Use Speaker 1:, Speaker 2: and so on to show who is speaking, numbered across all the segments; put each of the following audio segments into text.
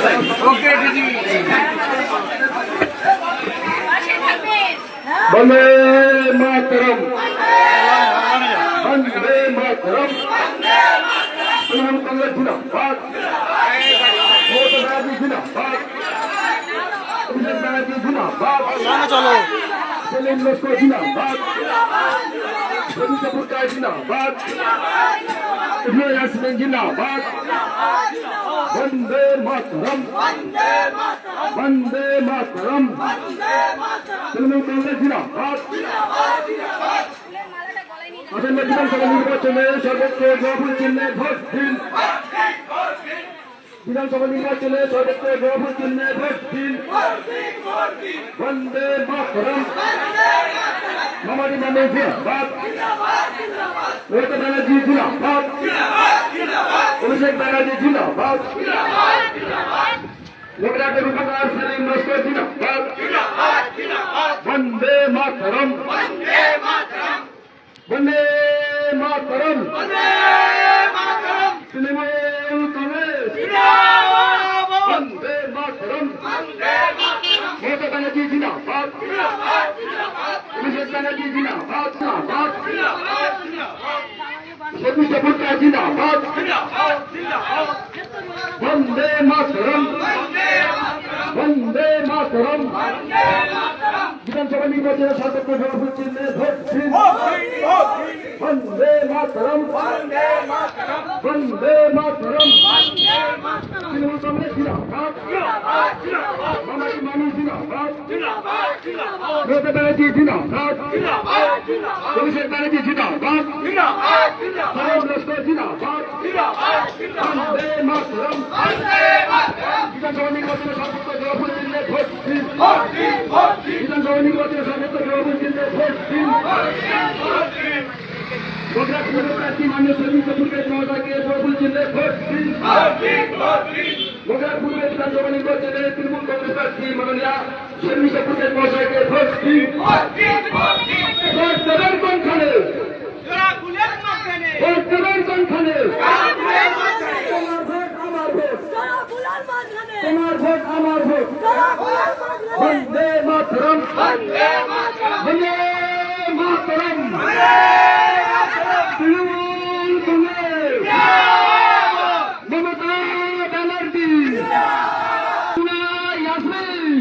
Speaker 1: ওকে দিদি
Speaker 2: বন্দে মাতরম বন্দে মাতরম তৃণমূল কংগ্রেস জিন্দাবাদ মমতা ব্যানার্জি জিন্দাবাদ অভিষেক ব্যানার্জি জিন্দাবাদ
Speaker 1: চলো
Speaker 2: সেলিম লস্কর জিন্দাবাদ সবুজ পুরকার জিন্দাবাদ ইয়াসমিন জিন্দাবাদ বন্দে মাতরম বন্দে মাতরম তৃণমূল কংগ্রেস জিন্দাবাদ আসন্ন বিধানসভা নির্বাচনে সর্বোচ্চ জয়ফুল চিহ্নে ভোট দিন বিধানসভা নির্বাচনে সর্বোচ্চ জয়ফুল চিহ্নে ভোট দিন বন্দে মাতরম মামাটি মানে জিন্দাবাদ মমতা ব্যানার্জি জিন্দাবাদ অভিষেক ব্যানার্জি জিন্দাবাদ লোকনাথের রূপকার সেলিম লস্কর জিন্দাবাদ বন্দে মাতরম বন্দে মাতরম তৃণমূল কংগ্রেস বন্দে মাতরম মমতা ব্যানার্জি জিন্দাবাদ অভিষেক ব্যানার্জি জিন্দাবাদ সবুজ পুরকার জিন্দাবাদ বন্দে মাতরম বন্দে মাতরম বিধানসভা নির্বাচনে সর্বোচ্চ জয়ফুল চিহ্নে ভোট দিন বন্দে মাতরম বন্দে মাতরম তৃণমূল কংগ্রেস জিন্দাবাদ মামাটি মানুষ জিন্দাবাদ মমতা ব্যানার্জি জিন্দাবাদ অভিষেক ব্যানার্জি জিন্দাবাদ সেলিম লস্কর জিন্দাবাদ বন্দে মাতরম বিধানসভা নির্বাচনে সর্বোচ্চ জয়ফুল চিহ্নে ভোট দিন বিধানসভা নির্বাচনে সর্বোচ্চ জয়ফুল চিহ্নে ভোট দিন গুজরাট প্রার্থী মাননীয় সবুজ পুরকার মহোদয়কে জয়ফুল চিহ্নে ভোট দিন গুজরাট পূর্বে বিধানসভা নির্বাচনে তৃণমূল কংগ্রেস প্রার্থী মাননীয় সবুজ পুরকার মহোদয়কে ভোট দিন ভোট দেবেন কোনখানে ভোট দেবেন কোনখানে তোমার ভোট আমার ভোট বন্দে মাতরম বন্দে মাতরম তৃণমূল কংগ্রেস মমতা ব্যানার্জি ইয়াসমিন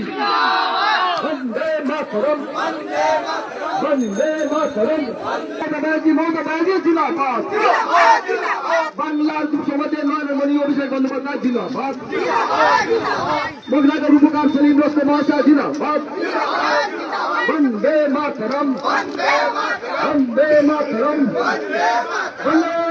Speaker 2: বন্দে মাতরম বন্দে মাতরম মমতা ব্যানার্জি জিন্দাবাদ বাংলার সমাজের নয়নমণি অভিষেক বন্দ্যোপাধ্যায় জিন্দাবাদ মহিলাদের উপকার সেলিম লস্কর মহাশয় জিন্দাবাদ বন্দে মাতরম বন্দে মাতরম বন্দে